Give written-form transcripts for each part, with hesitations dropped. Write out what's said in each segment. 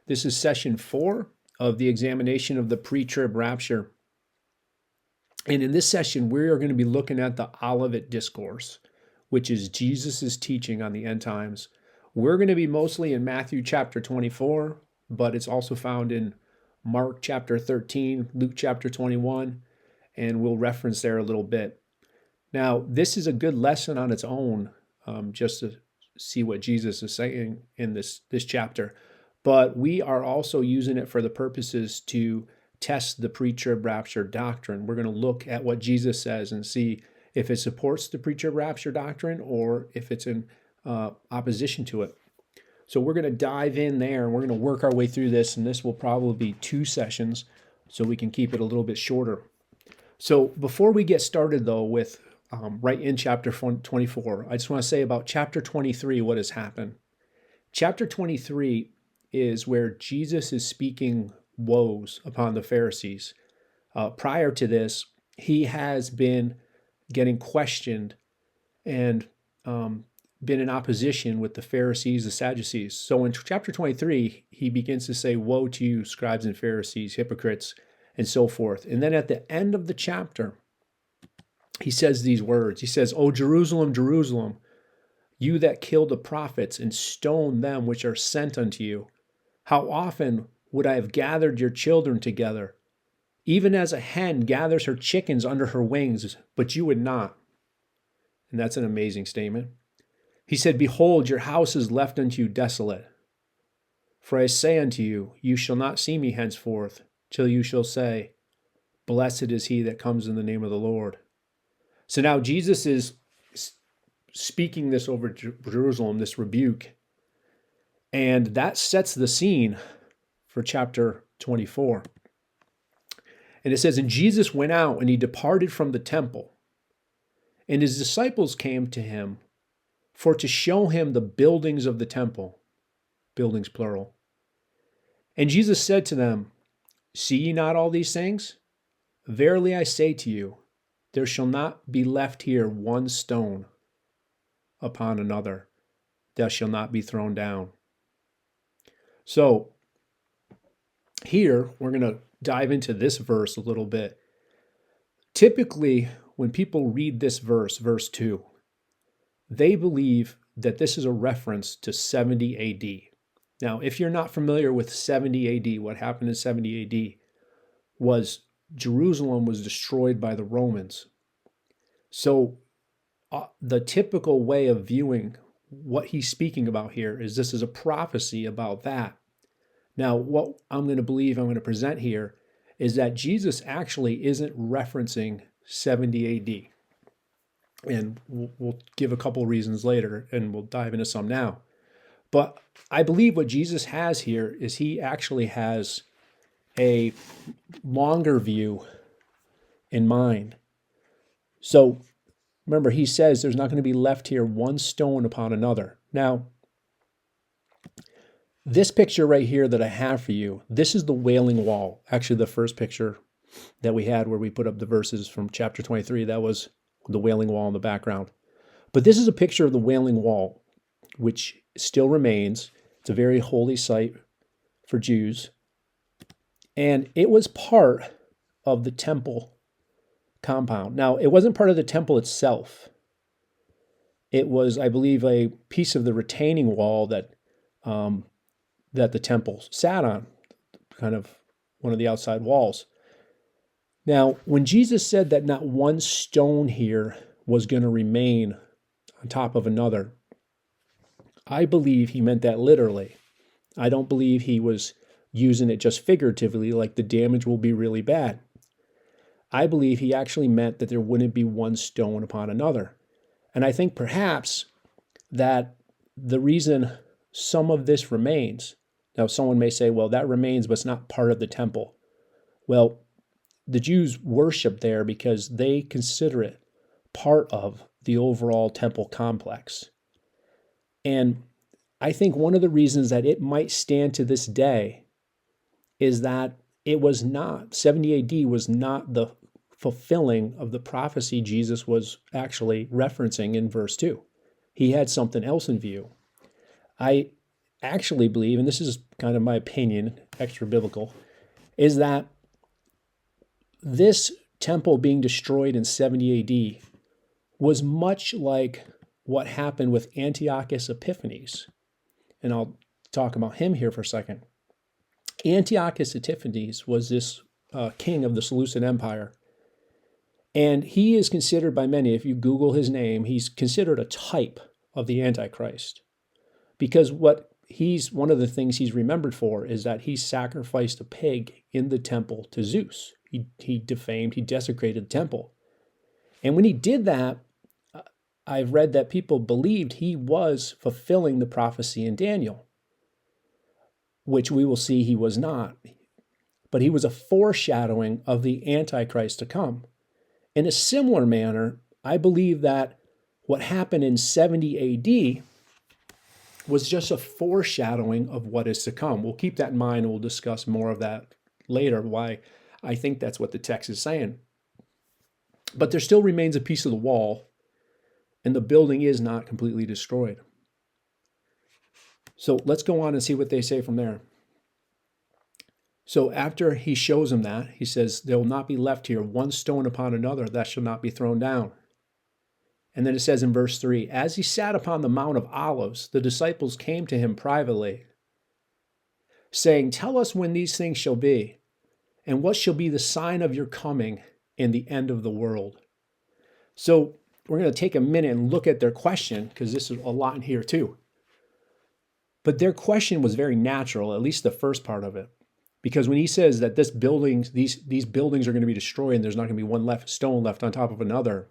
This is session 4 of the examination of the pre-trib rapture. And in this session, we are going to be looking at the Olivet Discourse, which is Jesus' teaching on the end times. We're going to be mostly in Matthew chapter 24, but it's also found in Mark chapter 13, Luke chapter 21, and we'll reference there a little bit. Now, this is a good lesson on its own, just to see what Jesus is saying in this chapter. But we are also using it for the purposes to test the pre-trib rapture doctrine. We're going to look at what Jesus says and see if it supports the pre-trib rapture doctrine or if it's in opposition to it. So we're going to dive in there and we're going to work our way through this, and this will probably be 2 sessions so we can keep it a little bit shorter. So before we get started, though, with right in chapter 24, I just want to say about chapter 23 what has happened. Chapter 23 is where Jesus is speaking woes upon the Pharisees. Prior to this, he has been getting questioned and been in opposition with the Pharisees, the Sadducees. So in chapter 23, he begins to say, "Woe to you, scribes and Pharisees, hypocrites," and so forth. And then at the end of the chapter, he says these words. He says, "O Jerusalem, Jerusalem, you that kill the prophets and stone them which are sent unto you, how often would I have gathered your children together, even as a hen gathers her chickens under her wings, but you would not." And that's an amazing statement. He said, "Behold, your house is left unto you desolate. For I say unto you, you shall not see me henceforth, till you shall say, Blessed is he that comes in the name of the Lord." So now Jesus is speaking this over Jerusalem, this rebuke. And that sets the scene for chapter 24. And it says, "And Jesus went out and he departed from the temple. And his disciples came to him for to show him the buildings of the temple." Buildings plural. "And Jesus said to them, See ye not all these things? Verily I say to you, there shall not be left here one stone upon another that shall not be thrown down." So here we're going to dive into this verse a little bit. Typically, when people read this verse, verse 2, they believe that this is a reference to 70 AD. Now, if you're not familiar with 70 AD, what happened in 70 AD was Jerusalem was destroyed by the Romans. So the typical way of viewing what he's speaking about here is this is a prophecy about that. Now, what I'm going to present here is that Jesus actually isn't referencing 70 AD. And we'll give a couple reasons later, and we'll dive into some now. But I believe what Jesus has here is he actually has a longer view in mind. So remember, he says there's not going to be left here one stone upon another. Now, this picture right here that I have for you, this is the Wailing Wall. Actually, the first picture that we had where we put up the verses from chapter 23, that was the Wailing Wall in the background. But this is a picture of the Wailing Wall, which still remains. It's a very holy site for Jews. And it was part of the temple compound. Now, it wasn't part of the temple itself. It was, I believe, a piece of the retaining wall that the temple sat on, kind of one of the outside walls. Now, when Jesus said that not one stone here was going to remain on top of another, I believe he meant that literally. I don't believe he was using it just figuratively, like the damage will be really bad. I believe he actually meant that there wouldn't be one stone upon another. And I think perhaps that the reason some of this remains, now someone may say, well, that remains, but it's not part of the temple. Well, the Jews worship there because they consider it part of the overall temple complex. And I think one of the reasons that it might stand to this day is that it was not, 70 AD was not the fulfilling of the prophecy Jesus was actually referencing in verse 2. He had something else in view. I actually believe, and this is kind of my opinion, extra biblical, is that this temple being destroyed in 70 AD was much like what happened with Antiochus Epiphanes. And I'll talk about him here for a second. Antiochus Epiphanes was this king of the Seleucid Empire. And he is considered by many, if you Google his name, he's considered a type of the Antichrist. Because one of the things he's remembered for is that he sacrificed a pig in the temple to Zeus. He defamed, he desecrated the temple. And when he did that, I've read that people believed he was fulfilling the prophecy in Daniel, which we will see he was not. But he was a foreshadowing of the Antichrist to come. In a similar manner, I believe that what happened in 70 AD was just a foreshadowing of what is to come. We'll keep that in mind, and we'll discuss more of that later, why I think that's what the text is saying. But there still remains a piece of the wall, and the building is not completely destroyed. So let's go on and see what they say from there. So after he shows them that, he says, there will not be left here one stone upon another that shall not be thrown down. And then it says in verse 3, as he sat upon the Mount of Olives, the disciples came to him privately, saying, tell us when these things shall be, and what shall be the sign of your coming and the end of the world. So we're going to take a minute and look at their question, because this is a lot in here too. But their question was very natural, at least the first part of it. Because when he says that these buildings are going to be destroyed and there's not going to be one stone left on top of another,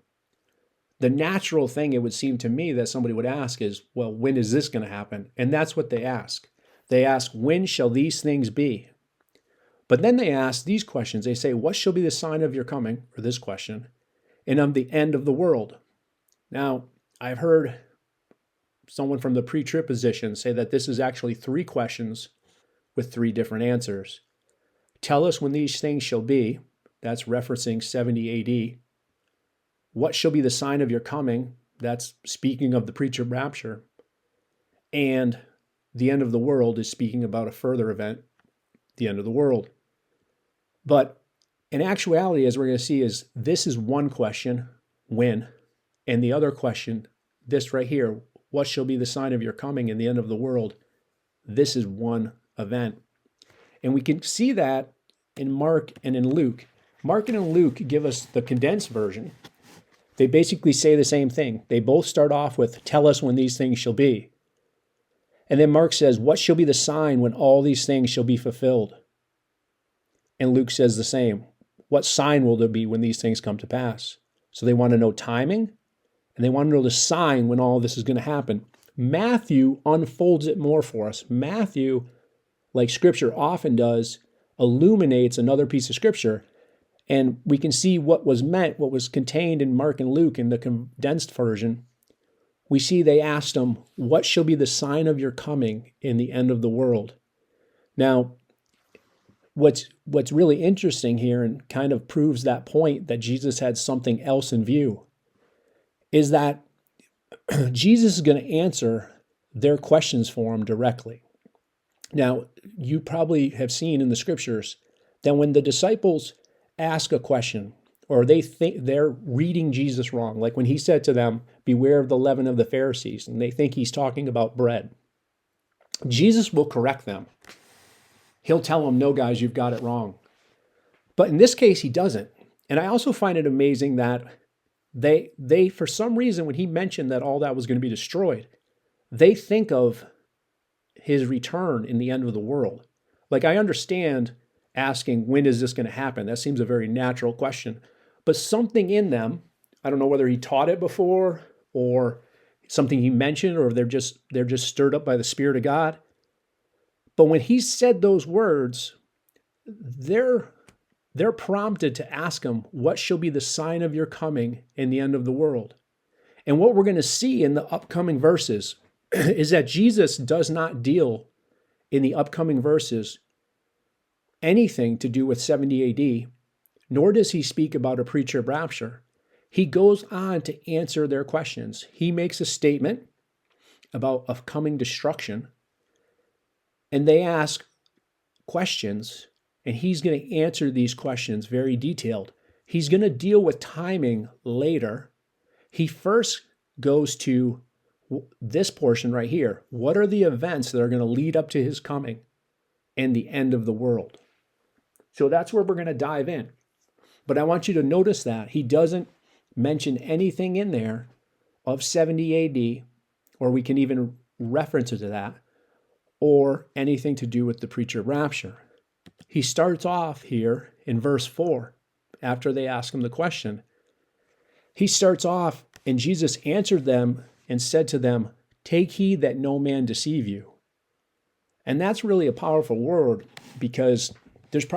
the natural thing, it would seem to me, that somebody would ask is, well, when is this going to happen? And that's what they ask. They ask, when shall these things be? But then they ask these questions. They say, what shall be the sign of your coming, or this question, and of the end of the world? Now, I've heard someone from the pre-trib position say that this is actually 3 questions with 3 different answers. Tell us when these things shall be. That's referencing 70 AD. What shall be the sign of your coming? That's speaking of the pretrib rapture. And the end of the world is speaking about a further event, the end of the world. But in actuality, as we're going to see, is this is one question, when, and the other question, this right here, what shall be the sign of your coming and the end of the world? This is one event. And we can see that in Mark and in Luke. Mark and Luke give us the condensed version. They basically say the same thing. They both start off with, tell us when these things shall be. And then Mark says, what shall be the sign when all these things shall be fulfilled? And Luke says the same. What sign will there be when these things come to pass? So they want to know timing, and they want to know the sign when all this is going to happen. Matthew unfolds it more for us. Matthew, like Scripture often does, illuminates another piece of Scripture, and we can see what was meant, what was contained in Mark and Luke in the condensed version. We see they asked him, what shall be the sign of your coming in the end of the world? Now, what's really interesting here, and kind of proves that point that Jesus had something else in view, is that Jesus is going to answer their questions for them directly. Now, you probably have seen in the Scriptures that when the disciples ask a question, or they think they're reading Jesus wrong, like when he said to them, beware of the leaven of the Pharisees, and they think he's talking about bread, Jesus will correct them. He'll tell them, no, guys, you've got it wrong. But in this case, he doesn't. And I also find it amazing that they for some reason, when he mentioned that all that was going to be destroyed, they think of his return in the end of the world. Like, I understand asking, when is this going to happen? That seems a very natural question. But something in them, I don't know whether he taught it before or something he mentioned, or they're just stirred up by the Spirit of God. But when he said those words, they're prompted to ask him, what shall be the sign of your coming in the end of the world? And what we're going to see in the upcoming verses is that Jesus does not deal in the upcoming verses anything to do with 70 AD, nor does he speak about a pretrib rapture. He goes on to answer their questions. He makes a statement about a coming destruction, And they ask questions, and he's going to answer these questions very detailed. He's going to deal with timing later. He first goes to this portion right here. What are the events that are going to lead up to his coming and the end of the world? So that's where we're going to dive in. But I want you to notice that he doesn't mention anything in there of 70 AD, or we can even reference it to that, or anything to do with the pretrib rapture. He starts off here in verse 4, after they ask him the question. He starts off, and Jesus answered them and said to them, "Take heed that no man deceive you." And that's really a powerful word, because there's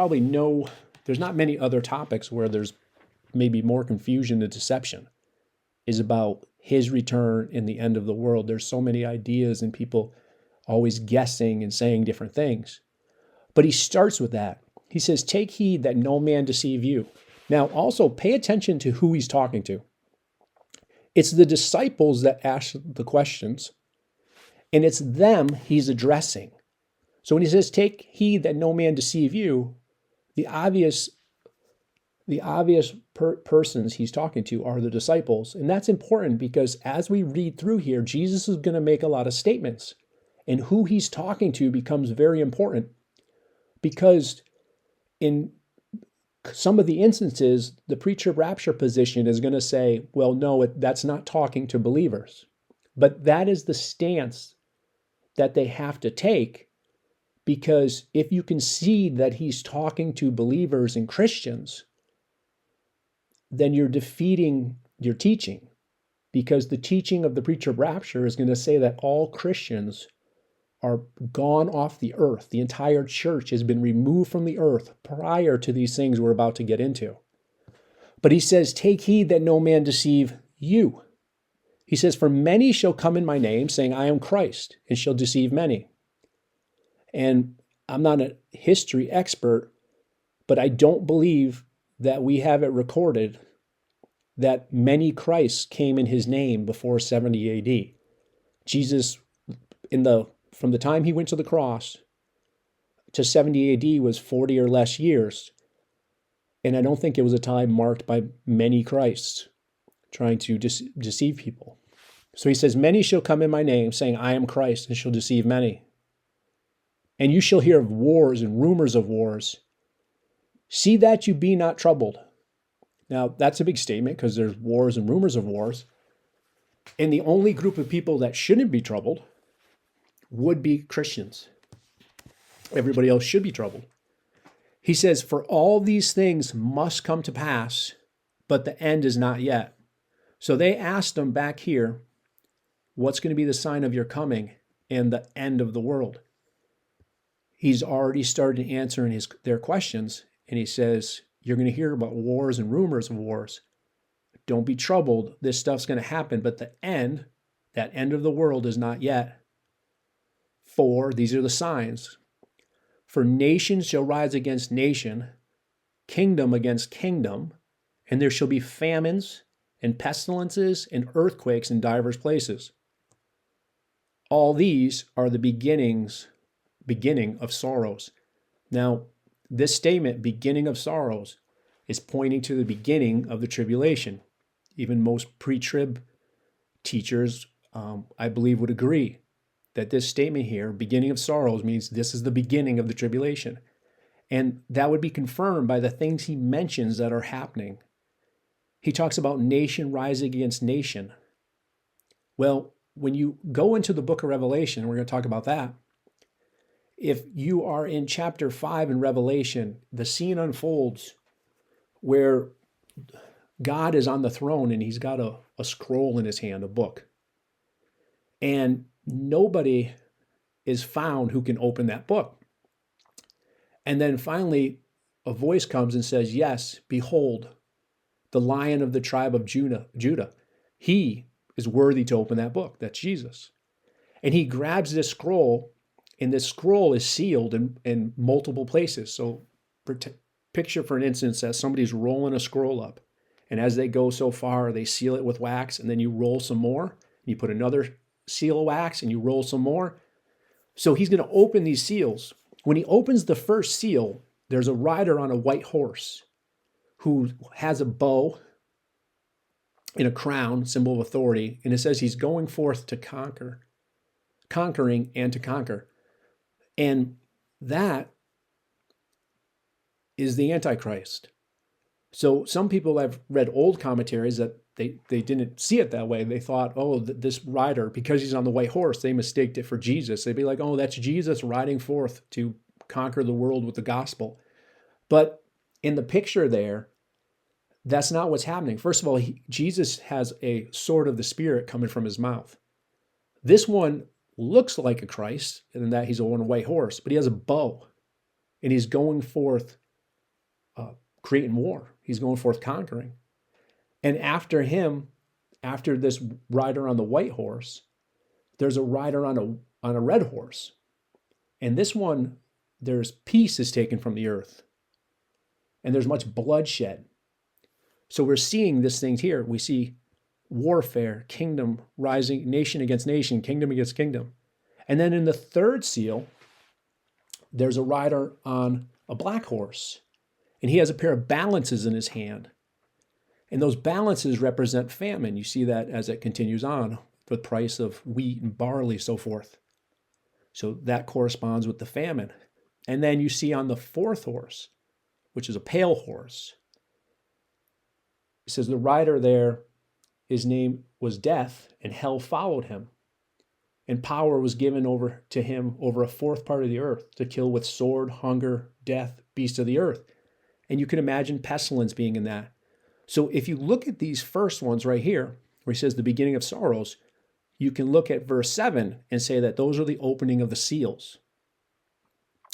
not many other topics where there's maybe more confusion and deception is about his return and the end of the world. There's so many ideas and people always guessing and saying different things. But he starts with that. He says, "Take heed that no man deceive you." Now, also pay attention to who he's talking to. It's the disciples that ask the questions, and it's them he's addressing. So when he says, "Take heed that no man deceive you," the obvious persons he's talking to are the disciples. And that's important because as we read through here, Jesus is going to make a lot of statements. And who he's talking to becomes very important, because in some of the instances, the pretrib rapture position is going to say, well, no, that's not talking to believers. But that is the stance that they have to take, because if you concede that he's talking to believers and Christians, then you're defeating your teaching, because the teaching of the pretrib rapture is going to say that all Christians are gone off the earth. The entire church has been removed from the earth prior to these things we're about to get into. But he says, "Take heed that no man deceive you." He says, "For many shall come in my name, saying, I am Christ, and shall deceive many." And I'm not a history expert, but I don't believe that we have it recorded that many Christs came in his name before 70 AD. Jesus, from the time he went to the cross to 70 AD was 40 or less years. And I don't think it was a time marked by many Christs trying to deceive people. So he says, "Many shall come in my name, saying, I am Christ, and shall deceive many. And you shall hear of wars and rumors of wars. See that you be not troubled." Now, that's a big statement, because there's wars and rumors of wars. And the only group of people that shouldn't be troubled would be Christians. Everybody else should be troubled. He says, "For all these things must come to pass, but the end is not yet." So they asked him back here, what's going to be the sign of your coming and the end of the world? He's already started answering their questions, and he says, you're going to hear about wars and rumors of wars. Don't be troubled. This stuff's going to happen, but that end of the world is not yet. For, these are the signs, for nation shall rise against nation, kingdom against kingdom, and there shall be famines and pestilences and earthquakes in divers places. All these are the beginning of sorrows. Now, this statement, beginning of sorrows, is pointing to the beginning of the tribulation. Even most pre-trib teachers, I believe, would agree that this statement here, beginning of sorrows, means this is the beginning of the tribulation. And that would be confirmed by the things he mentions that are happening. He talks about nation rising against nation. Well, when you go into the book of Revelation, we're going to talk about that. If you are in chapter 5 in Revelation, the scene unfolds where God is on the throne and he's got a scroll in his hand, a book. And nobody is found who can open that book. And then finally, a voice comes and says, yes, behold, the Lion of the tribe of Judah. He is worthy to open that book. That's Jesus. And he grabs this scroll, and this scroll is sealed in multiple places. So picture, for an instance, that somebody's rolling a scroll up. And as they go so far, they seal it with wax, and then you roll some more. And you put another seal of wax, and you roll some more. So he's going to open these seals. When he opens the first seal, there's a rider on a white horse who has a bow and a crown, symbol of authority. And it says he's going forth to conquer, conquering and to conquer. And that is the Antichrist. So some people have read old commentaries that they didn't see it that way. They thought, oh, this rider, because he's on the white horse, they mistaked it for Jesus. They'd be like, oh, that's Jesus riding forth to conquer the world with the gospel. But in the picture there, that's not what's happening. First of all, Jesus has a sword of the Spirit coming from his mouth. This one looks like a Christ in that he's on a white horse, but he has a bow and he's going forth creating war. He's going forth conquering. And after him, after this rider on the white horse, there's a rider on a red horse. And this one, there's peace is taken from the earth. And there's much bloodshed. So we're seeing this thing here. We see warfare, kingdom rising, nation against nation, kingdom against kingdom. And then in the third seal, there's a rider on a black horse. And he has a pair of balances in his hand. And those balances represent famine. You see that as it continues on, the price of wheat and barley, so forth. So that corresponds with the famine. And then you see on the fourth horse, which is a pale horse, it says the rider there, his name was Death, and hell followed him. And power was given over to him over a fourth part of the earth to kill with sword, hunger, death, beasts of the earth. And you can imagine pestilence being in that. So if you look at these first ones right here, where he says the beginning of sorrows, you can look at verse 7 and say that those are the opening of the seals.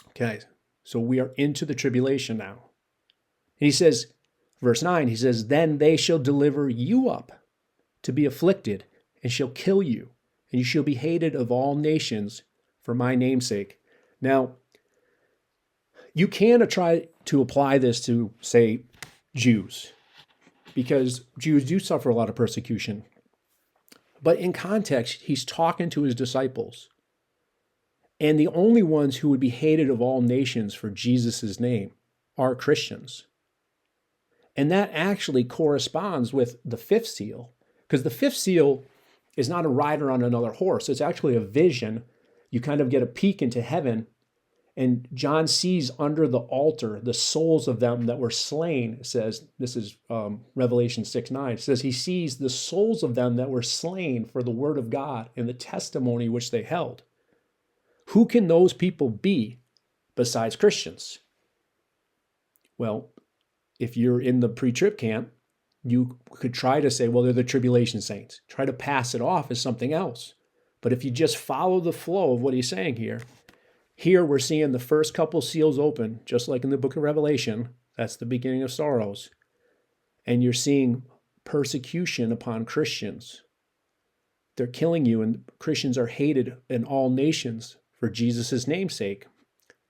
Okay, so we are into the tribulation now. And he says, verse 9, he says, then they shall deliver you up to be afflicted, and shall kill you, and you shall be hated of all nations for my name's sake. Now, you can try to apply this to, say, Jews, because Jews do suffer a lot of persecution. But in context, he's talking to his disciples. And the only ones who would be hated of all nations for Jesus' name are Christians. And that actually corresponds with the fifth seal, because the fifth seal is not a rider on another horse. It's actually a vision. You kind of get a peek into heaven, and John sees under the altar the souls of them that were slain. It says, this is Revelation 6:9. It says he sees the souls of them that were slain for the word of God and the testimony which they held. Who can those people be besides Christians? Well, if you're in the pre-trib camp, you could try to say, well, they're the tribulation saints. Try to pass it off as something else. But if you just follow the flow of what he's saying here we're seeing the first couple seals open, just like in the book of Revelation. That's the beginning of sorrows. And you're seeing persecution upon Christians. They're killing you, and Christians are hated in all nations for Jesus' namesake.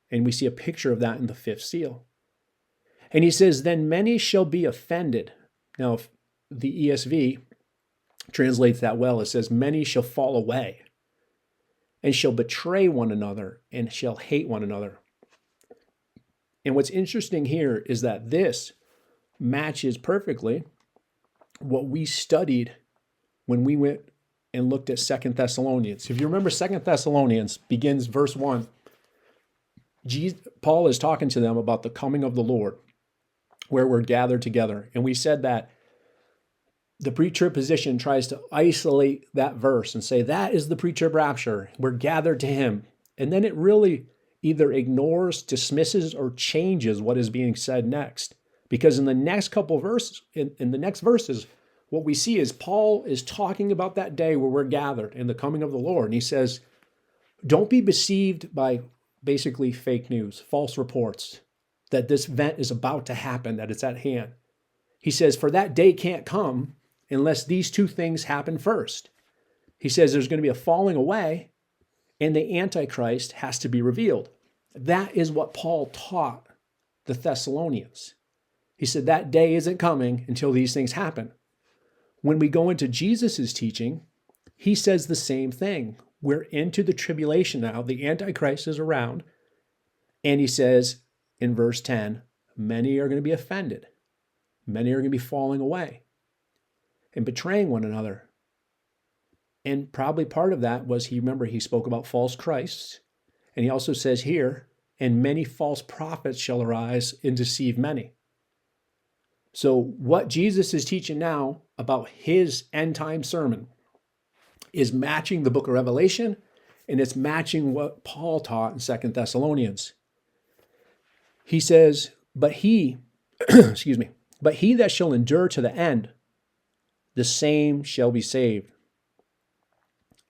And we see a picture of that in the fifth seal. And he says, then many shall be offended. Now, if the ESV translates that well, it says, many shall fall away and shall betray one another and shall hate one another. And what's interesting here is that this matches perfectly what we studied when we went and looked at 2 Thessalonians. If you remember, 2 Thessalonians begins verse 1. Paul is talking to them about the coming of the Lord, where we're gathered together. And we said that the pre-trib position tries to isolate that verse and say, that is the pre-trib rapture. We're gathered to him. And then it really either ignores, dismisses, or changes what is being said next. Because in the next couple verses, in the next verses, what we see is Paul is talking about that day where we're gathered in the coming of the Lord. And he says, don't be deceived by basically fake news, false reports, that this event is about to happen, that it's at hand. He says, for that day can't come unless these two things happen first. He says there's going to be a falling away, and the Antichrist has to be revealed. That is what Paul taught the Thessalonians. He said that day isn't coming until these things happen. When we go into Jesus' teaching, he says the same thing. we're into the tribulation now. The Antichrist is around. And he says in verse 10, many are going to be offended. Many are going to be falling away and betraying one another. And probably part of that was, he spoke about false Christs. And he also says here, and many false prophets shall arise and deceive many. So what Jesus is teaching now about his end time sermon is matching the book of Revelation, and it's matching what Paul taught in 2 Thessalonians. He says, but he, but he that shall endure to the end, the same shall be saved.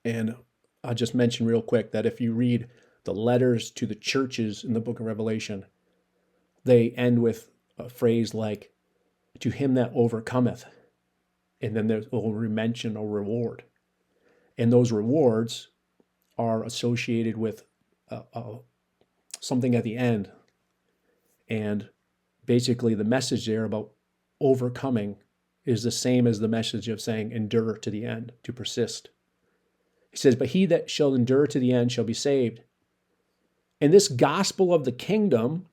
And I'll just mention real quick that if you read the letters to the churches in the book of Revelation, they end with a phrase like, to him that overcometh. And then there will mention a reward. And those rewards are associated with something at the end. And basically the message there about overcoming is the same as the message of saying endure to the end, to persist. He says, but he that shall endure to the end shall be saved. And this gospel of the kingdom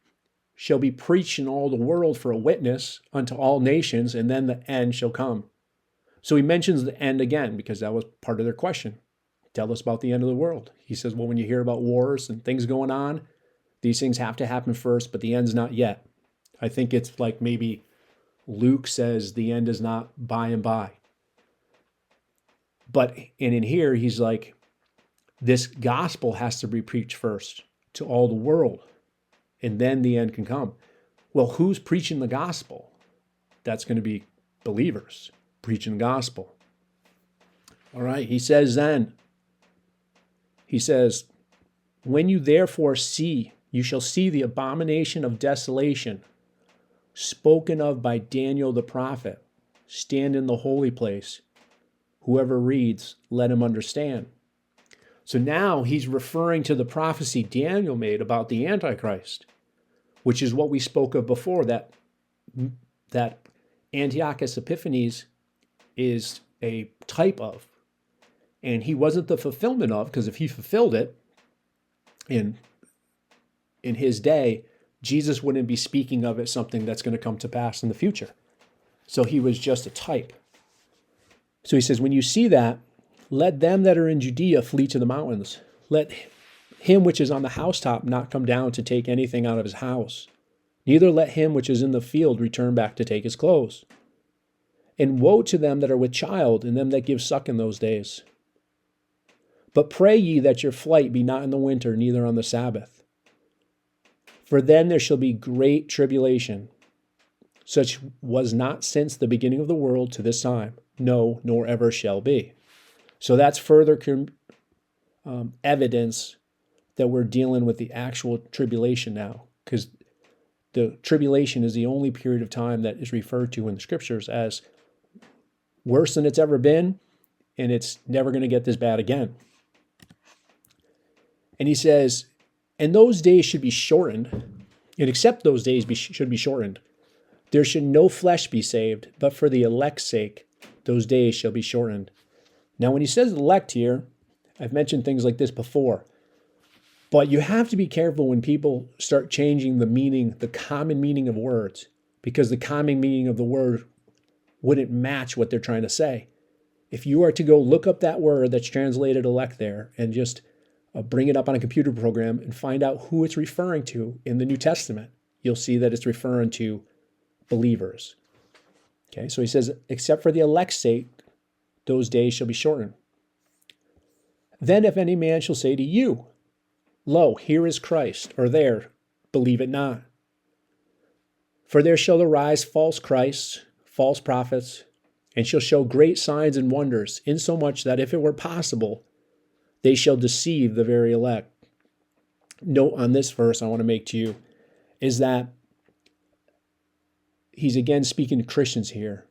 shall be preached in all the world for a witness unto all nations, and then the end shall come. So he mentions the end again, because that was part of their question. Tell us about the end of the world. He says, well, when you hear about wars and things going on, these things have to happen first, but the end's not yet. I think it's like maybe Luke says the end is not by and by. But in here, he's like, this gospel has to be preached first to all the world, and then the end can come. Well, who's preaching the gospel? That's going to be believers preaching the gospel. All right, he says, when you therefore see, you shall see the abomination of desolation spoken of by Daniel the prophet stand in the holy place. Whoever reads, let him understand. So now he's referring to the prophecy Daniel made about the Antichrist, which is what we spoke of before, that Antiochus Epiphanes is a type of. And he wasn't the fulfillment of, because if he fulfilled it in his day, Jesus wouldn't be speaking of it something that's going to come to pass in the future. So he was just a type. So he says, when you see that, let them that are in Judea flee to the mountains. Let him which is on the housetop not come down to take anything out of his house. Neither let him which is in the field return back to take his clothes. And woe to them that are with child, and them that give suck in those days. But pray ye that your flight be not in the winter, neither on the Sabbath. For then there shall be great tribulation, such was not since the beginning of the world to this time, no, nor ever shall be. So that's further evidence that we're dealing with the actual tribulation now, because the tribulation is the only period of time that is referred to in the scriptures as worse than it's ever been, and it's never going to get this bad again. And he says, and those days should be shortened, and except those days should be shortened. There should no flesh be saved, but for the elect's sake, those days shall be shortened. Now, when he says elect here, I've mentioned things like this before, but you have to be careful when people start changing the meaning, the common meaning of words, because the common meaning of the word wouldn't match what they're trying to say. If you are to go look up that word that's translated elect there and just bring it up on a computer program and find out who it's referring to in the New Testament, you'll see that it's referring to believers. Okay, so he says, except for the elect's sake, those days shall be shortened. Then if any man shall say to you, lo, here is Christ, or there, believe it not. For there shall arise false Christs, false prophets, and shall show great signs and wonders, insomuch that if it were possible, they shall deceive the very elect. Note on this verse I want to make to you is that he's again speaking to Christians here.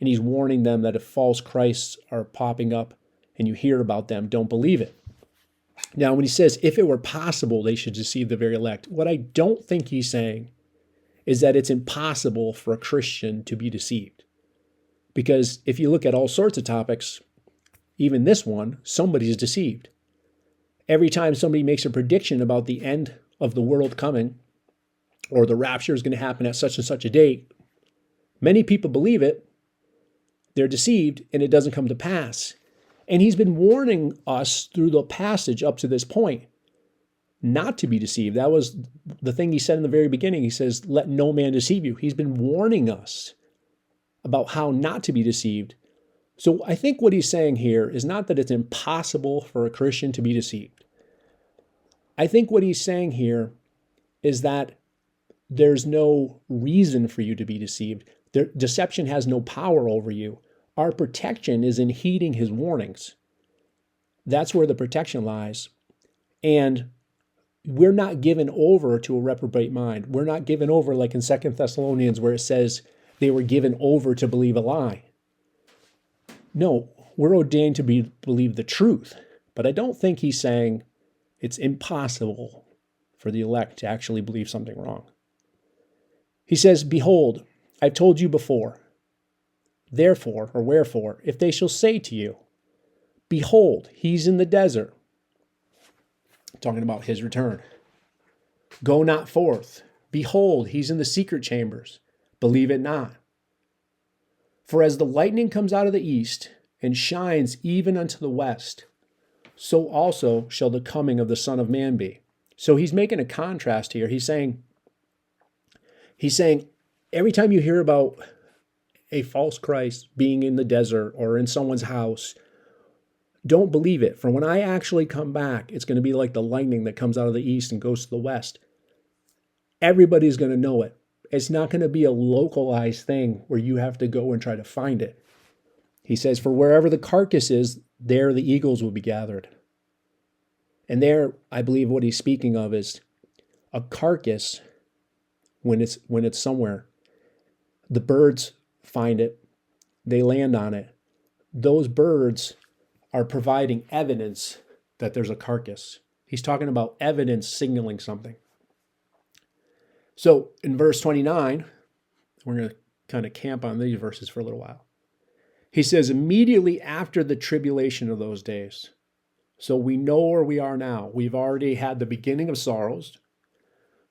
And he's warning them that if false Christs are popping up and you hear about them, don't believe it. Now, when he says, if it were possible, they should deceive the very elect, what I don't think he's saying is that it's impossible for a Christian to be deceived. Because if you look at all sorts of topics, even this one, somebody's deceived. Every time somebody makes a prediction about the end of the world coming, or the rapture is going to happen at such and such a date, many people believe it, they're deceived, and it doesn't come to pass. And he's been warning us through the passage up to this point not to be deceived. That was the thing he said in the very beginning. He says, let no man deceive you. He's been warning us about how not to be deceived. So I think what he's saying here is not that it's impossible for a Christian to be deceived. I think what he's saying here is that there's no reason for you to be deceived. Deception has no power over you. Our protection is in heeding his warnings. That's where the protection lies. And we're not given over to a reprobate mind. We're not given over like in 2 Thessalonians where it says they were given over to believe a lie. No, we're ordained to believe the truth. But I don't think he's saying it's impossible for the elect to actually believe something wrong. He says, behold, I've told you before. Therefore, or wherefore, if they shall say to you, behold, he's in the desert, talking about his return. Go not forth. Behold, he's in the secret chambers. Believe it not. For as the lightning comes out of the east and shines even unto the west, so also shall the coming of the Son of Man be. So he's making a contrast here. He's saying, every time you hear about a false Christ being in the desert or in someone's house, don't believe it. For when I actually come back, it's going to be like the lightning that comes out of the east and goes to the west. Everybody's going to know it. It's not going to be a localized thing where you have to go and try to find it. He says, for wherever the carcass is, there the eagles will be gathered. And there, I believe what he's speaking of is a carcass when it's somewhere. The birds find it. They land on it. Those birds are providing evidence that there's a carcass. He's talking about evidence signaling something. So in verse 29, we're going to kind of camp on these verses for a little while. He says, immediately after the tribulation of those days. So we know where we are now. We've already had the beginning of sorrows.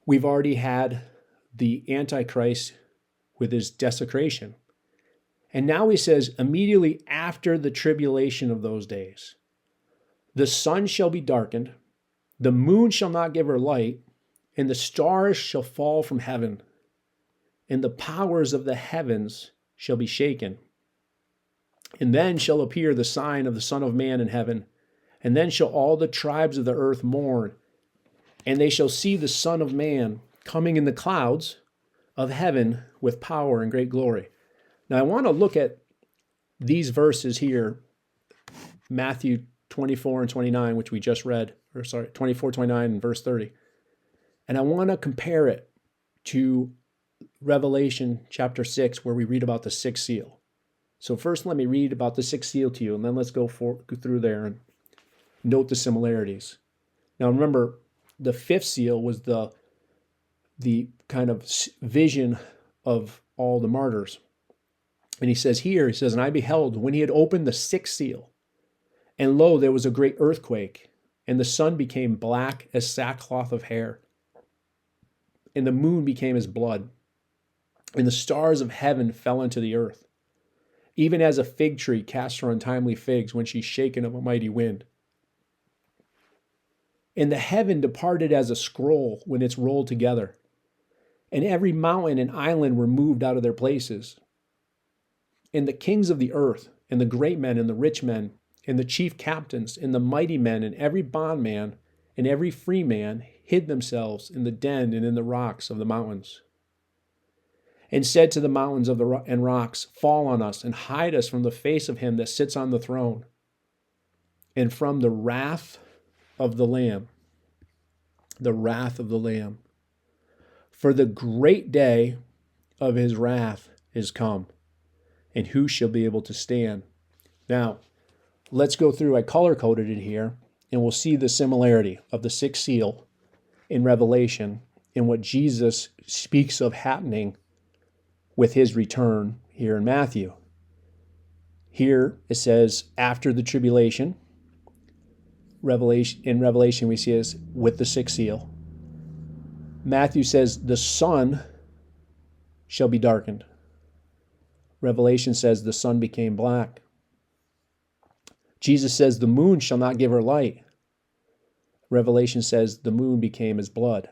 We've already had the Antichrist with his desecration. And now he says, immediately after the tribulation of those days, the sun shall be darkened, the moon shall not give her light, and the stars shall fall from heaven, and the powers of the heavens shall be shaken. And then shall appear the sign of the Son of Man in heaven, and then shall all the tribes of the earth mourn, and they shall see the Son of Man coming in the clouds of heaven with power and great glory. Now I want to look at these verses here, Matthew 24 and 29, which we just read, 24, 29 and verse 30. And I want to compare it to Revelation chapter 6, where we read about the sixth seal. So first let me read about the sixth seal to you, and then let's go through there and note the similarities. Now remember, the fifth seal was the kind of vision of all the martyrs. And he says, and I beheld when he had opened the sixth seal, and lo, there was a great earthquake, and the sun became black as sackcloth of hair, and the moon became as blood, and the stars of heaven fell into the earth, even as a fig tree casts her untimely figs when she's shaken of a mighty wind. And the heaven departed as a scroll when it's rolled together, and every mountain and island were moved out of their places. And the kings of the earth, and the great men, and the rich men, and the chief captains, and the mighty men, and every bondman, and every free man hid themselves in the den and in the rocks of the mountains, and said to the mountains and rocks, fall on us, and hide us from the face of him that sits on the throne, and from the wrath of the Lamb. The wrath of the Lamb. For the great day of his wrath is come, and who shall be able to stand? Now, let's go through, I color-coded it here, and we'll see the similarity of the sixth seal in Revelation and what Jesus speaks of happening with his return here in Matthew. Here it says, after the tribulation. In Revelation, we see it with the sixth seal. Matthew says, the sun shall be darkened. Revelation says, the sun became black. Jesus says, the moon shall not give her light. Revelation says, the moon became as blood.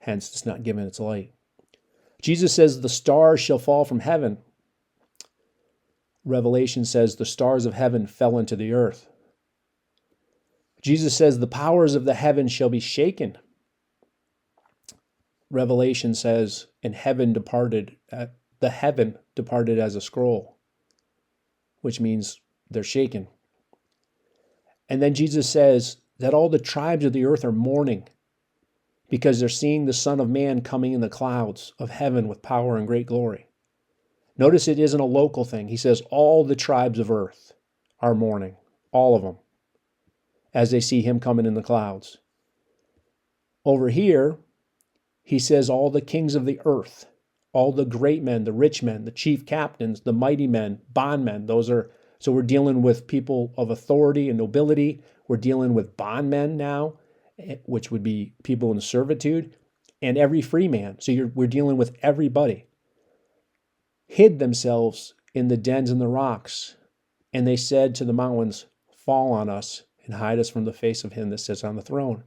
Hence, it's not given its light. Jesus says, the stars shall fall from heaven. Revelation says, the stars of heaven fell into the earth. Jesus says, the powers of the heavens shall be shaken. Revelation says, and the heaven departed as a scroll, which means they're shaken. And then Jesus says that all the tribes of the earth are mourning because they're seeing the Son of Man coming in the clouds of heaven with power and great glory. Notice it isn't a local thing. He says all the tribes of earth are mourning, all of them, as they see him coming in the clouds. Over here, he says all the kings of the earth, all the great men, the rich men, the chief captains, the mighty men, bondmen, so we're dealing with people of authority and nobility. We're dealing with bondmen now, which would be people in servitude, and every free man. So we're dealing with everybody. Hid themselves in the dens and the rocks, and they said to the mountains, fall on us and hide us from the face of him that sits on the throne.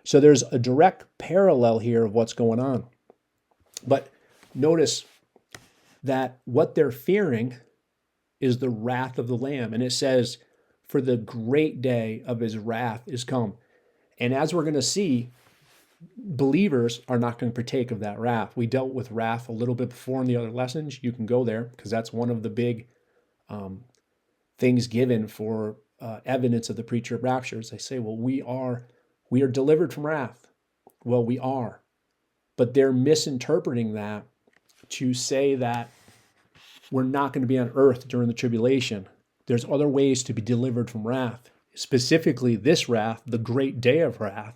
So there's a direct parallel here of what's going on. But notice that what they're fearing is the wrath of the Lamb. And it says, for the great day of his wrath is come. And as we're going to see, believers are not going to partake of that wrath. We dealt with wrath a little bit before in the other lessons. You can go there because that's one of the big things given for evidence of the pretrib raptures. They say, well, we are delivered from wrath. Well, we are. But they're misinterpreting that to say that we're not going to be on earth during the tribulation. There's other ways to be delivered from wrath. Specifically, this wrath, the great day of wrath,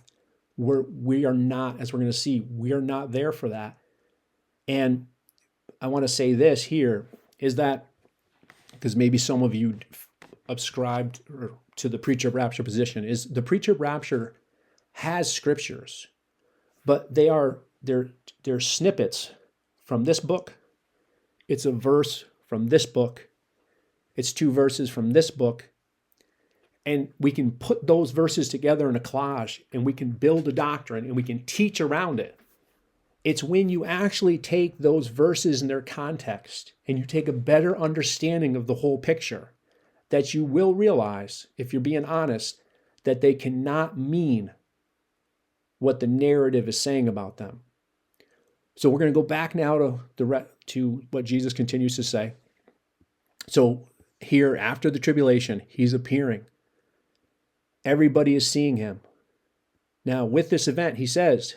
we are not, as we're going to see, we are not there for that. And I want to say this here, is that, because maybe some of you subscribed to the pretrib rapture position, is the pretrib rapture has scriptures, but they're snippets from this book. It's a verse from this book. It's 2 verses from this book. And we can put those verses together in a collage, and we can build a doctrine, and we can teach around it. It's when you actually take those verses in their context, and you take a better understanding of the whole picture, that you will realize, if you're being honest, that they cannot mean what the narrative is saying about them. So we're going to go back now to what Jesus continues to say. So here, after the tribulation, he's appearing. Everybody is seeing him. Now, with this event, he says,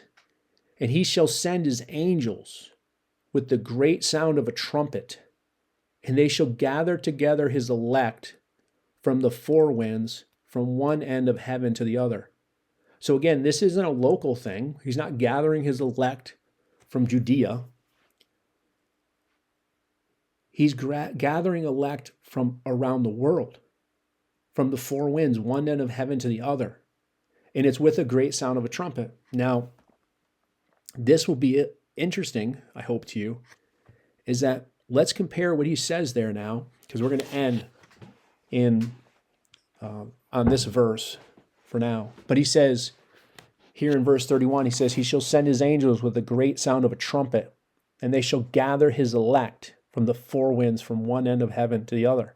and he shall send his angels with the great sound of a trumpet, and they shall gather together his elect from the four winds, from one end of heaven to the other. So again, this isn't a local thing. He's not gathering his elect from Judea. He's gathering elect from around the world, from the four winds, one end of heaven to the other. And it's with a great sound of a trumpet. Now, this will be interesting, I hope to you, is that let's compare what he says there now, because we're going to end on this verse for now. But he says here in verse 31, he says, he shall send his angels with a great sound of a trumpet, and they shall gather his elect from the four winds, from one end of heaven to the other.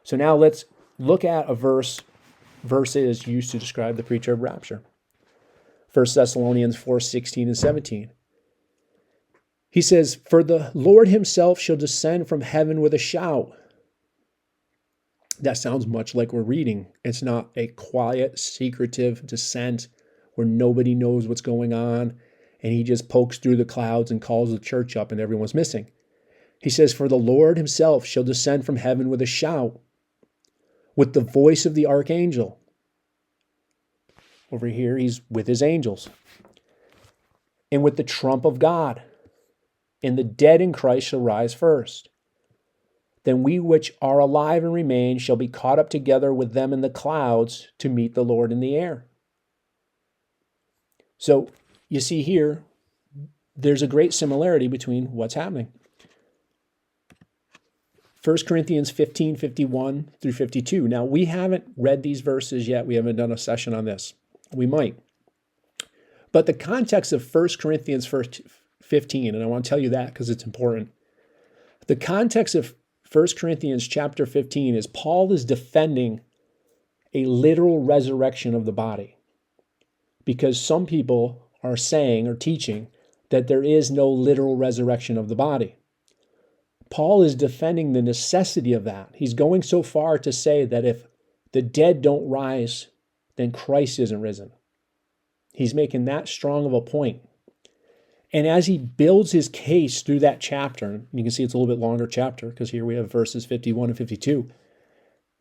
So now let's look at a verses used to describe the pretrib rapture. 1 Thessalonians 4:16 and 17. He says, for the Lord himself shall descend from heaven with a shout. That sounds much like we're reading. It's not a quiet, secretive descent where nobody knows what's going on, and he just pokes through the clouds and calls the church up and everyone's missing. He says, for the Lord himself shall descend from heaven with a shout, with the voice of the archangel. Over here, he's with his angels. And with the trump of God. And the dead in Christ shall rise first. then we which are alive and remain shall be caught up together with them in the clouds to meet the Lord in the air. So you see here, there's a great similarity between what's happening. 1 Corinthians 15, 51 through 52. Now, we haven't read these verses yet. We haven't done a session on this. We might. But the context of 1 Corinthians 15, and I want to tell you that because it's important. The context of 1 Corinthians chapter 15 is Paul is defending a literal resurrection of the body. Because some people are saying or teaching that there is no literal resurrection of the body. Paul is defending the necessity of that. He's going so far to say that if the dead don't rise, then Christ isn't risen. He's making that strong of a point. And as he builds his case through that chapter, you can see it's a little bit longer chapter because here we have verses 51 and 52.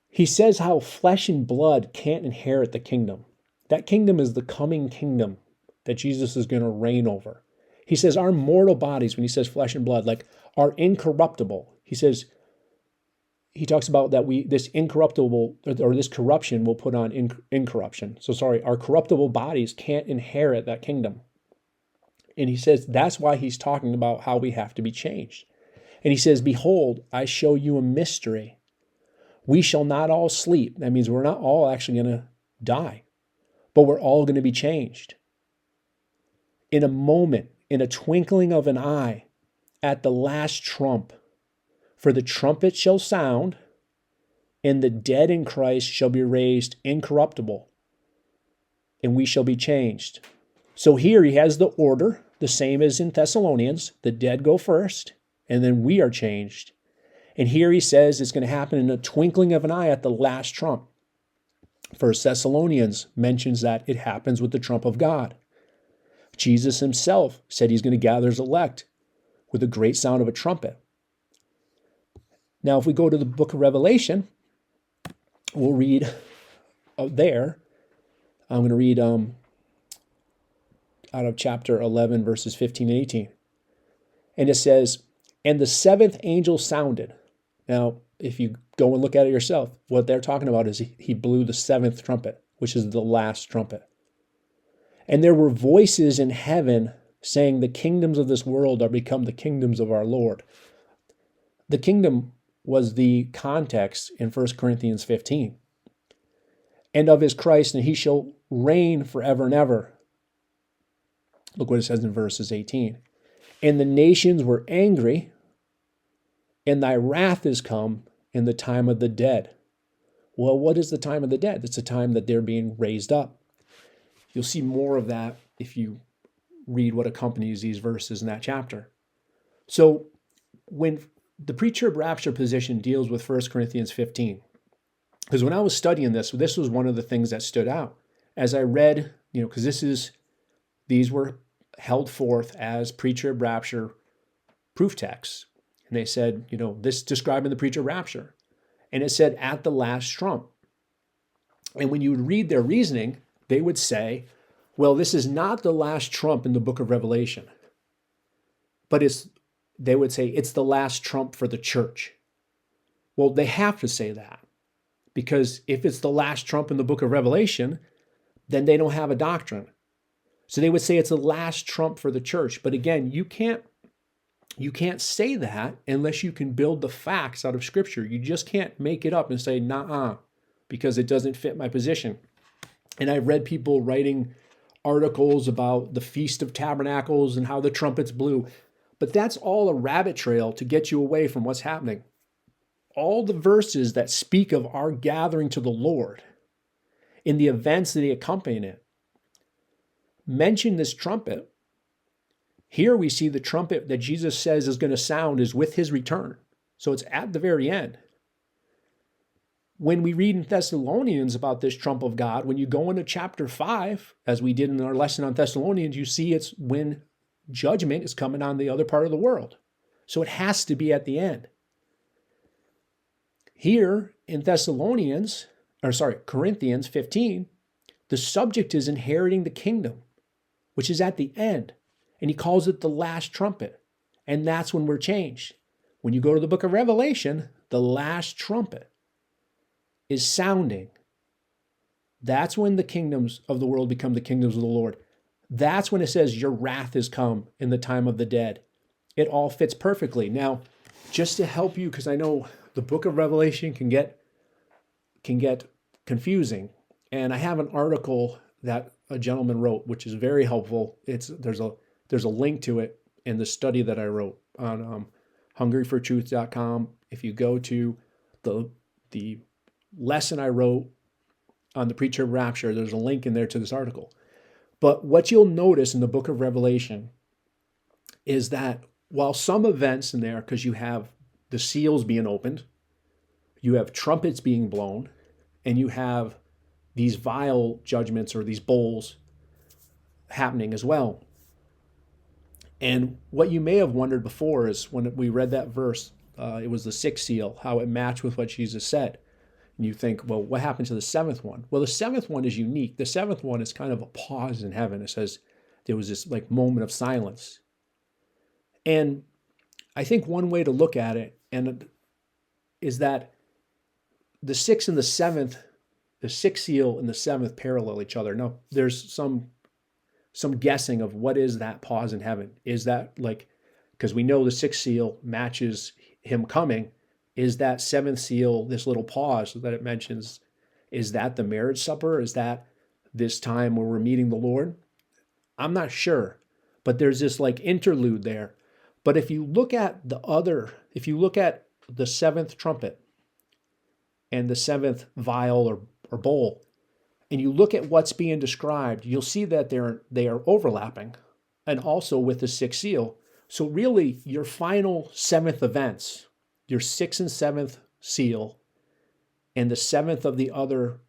He says how flesh and blood can't inherit the kingdom. That kingdom is the coming kingdom that Jesus is going to reign over. He says our mortal bodies, when he says flesh and blood, are incorruptible. He talks about that this incorruptible or this corruption will put on incorruption. So our corruptible bodies can't inherit that kingdom. And he says that's why he's talking about how we have to be changed. And he says, behold, I show you a mystery. We shall not all sleep. That means we're not all actually going to die, but we're all going to be changed. In a moment, in a twinkling of an eye, at the last trump. For the trumpet shall sound, and the dead in Christ shall be raised incorruptible, and we shall be changed. So here he has the order, the same as in Thessalonians. The dead go first, and then we are changed. And here he says it's going to happen in a twinkling of an eye at the last trump. 1 Thessalonians mentions that it happens with the trump of God. Jesus himself said he's going to gather his elect with a great sound of a trumpet. Now, if we go to the book of Revelation, we'll read there. I'm going to read out of chapter 11, verses 15 and 18. And it says, and the seventh angel sounded. Now, if you go and look at it yourself, what they're talking about is he blew the seventh trumpet, which is the last trumpet. And there were voices in heaven saying, the kingdoms of this world are become the kingdoms of our Lord. The kingdom was the context in 1 Corinthians 15. And of his Christ, and he shall reign forever and ever. Look what it says in verses 18. And the nations were angry, and thy wrath is come in the time of the dead. Well, what is the time of the dead? It's the time that they're being raised up. You'll see more of that if you read what accompanies these verses in that chapter. So when the pretrib rapture position deals with 1 Corinthians 15, because when I was studying this was one of the things that stood out. As I read, because these were held forth as pretrib rapture proof texts. And they said, this describing the pretrib rapture. And it said, at the last trump. And when you would read their reasoning, they would say, well, this is not the last trump in the book of Revelation. But they would say it's the last trump for the church. Well, they have to say that. Because if it's the last trump in the book of Revelation, then they don't have a doctrine. So they would say it's the last trump for the church. But again, you can't say that unless you can build the facts out of Scripture. You just can't make it up and say, nah, because it doesn't fit my position. And I've read people writing articles about the Feast of Tabernacles and how the trumpets blew. But that's all a rabbit trail to get you away from what's happening. All the verses that speak of our gathering to the Lord in the events that accompany it mention this trumpet. Here we see the trumpet that Jesus says is going to sound is with his return. So it's at the very end. When we read in Thessalonians about this trump of God, when you go into chapter 5, as we did in our lesson on Thessalonians, you see it's when judgment is coming on the other part of the world. So it has to be at the end. Here in Corinthians 15, the subject is inheriting the kingdom, which is at the end. And he calls it the last trumpet. And that's when we're changed. When you go to the book of Revelation, the last trumpet is sounding, that's when the kingdoms of the world become the kingdoms of the Lord. That's when it says your wrath is come in the time of the dead. It all fits perfectly. Now, just to help you, because I know the book of Revelation can get confusing. And I have an article that a gentleman wrote, which is very helpful. There's a link to it in the study that I wrote on hungryfortruth.com. If you go to the lesson I wrote on the pretrib rapture, there's a link in there to this article. But what you'll notice in the book of Revelation is that while some events in there, because you have the seals being opened, you have trumpets being blown, and you have these vial judgments or these bowls happening as well. And what you may have wondered before is when we read that verse, it was the sixth seal, how it matched with what Jesus said. And you think, well, what happened to the seventh one? Well, the seventh one is unique. The seventh one is kind of a pause in heaven. It says there was this like moment of silence. And I think one way to look at it is that the sixth and the seventh, the sixth seal and the seventh parallel each other. Now, there's some guessing of what is that pause in heaven. Is that like, because we know the sixth seal matches him coming. Is that seventh seal, this little pause that it mentions, is that the marriage supper? Is that this time where we're meeting the Lord? I'm not sure, but there's this like interlude there. But if you look at the seventh trumpet and the seventh vial or bowl, and you look at what's being described, you'll see that they are overlapping, and also with the sixth seal. So really, your final seventh events, your sixth and seventh seal, and the seventh of the other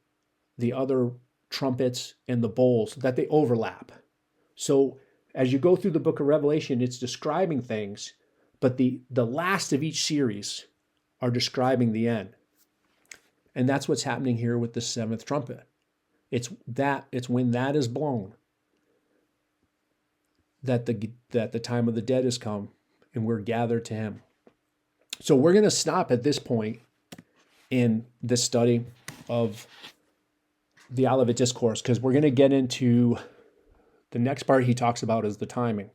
trumpets and the bowls, that they overlap. So as you go through the book of Revelation, it's describing things, but the last of each series are describing the end. And that's what's happening here with the seventh trumpet. It's when that is blown that the time of the dead has come and we're gathered to him. So we're going to stop at this point in this study of the Olivet Discourse, because we're going to get into the next part he talks about is the timing.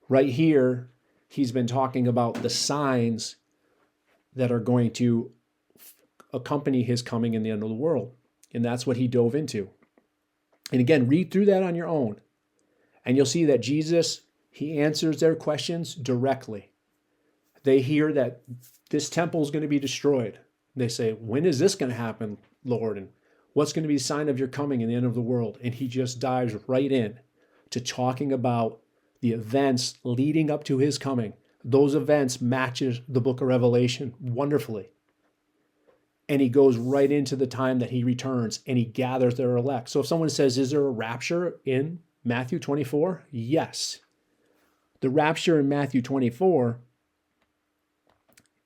Right here, he's been talking about the signs that are going to accompany his coming in the end of the world. And that's what he dove into. And again, read through that on your own. And you'll see that Jesus, he answers their questions directly. They hear that this temple is going to be destroyed. They say, when is this going to happen, Lord? And what's going to be a sign of your coming in the end of the world? And he just dives right in to talking about the events leading up to his coming. Those events matches the book of Revelation wonderfully. And he goes right into the time that he returns and he gathers their elect. So if someone says, is there a rapture in Matthew 24? Yes. The rapture in Matthew 24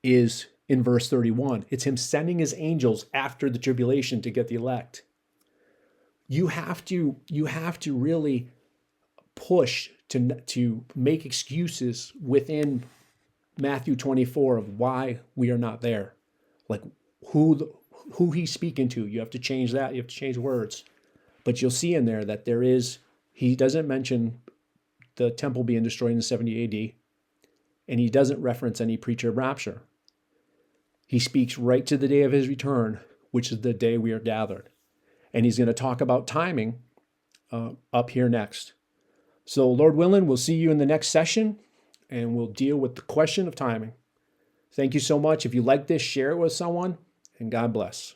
is in verse 31. It's him sending his angels after the tribulation to get the elect. You have to really push to make excuses within Matthew 24 of why we are not there. Like who he's speaking to. You have to change that. You have to change words. But you'll see in there that he doesn't mention the temple being destroyed in 70 AD, and he doesn't reference any pretrib rapture. He speaks right to the day of his return, which is the day we are gathered. And he's going to talk about timing up here next. So Lord willing, we'll see you in the next session, and we'll deal with the question of timing. Thank you so much. If you like this, share it with someone, and God bless.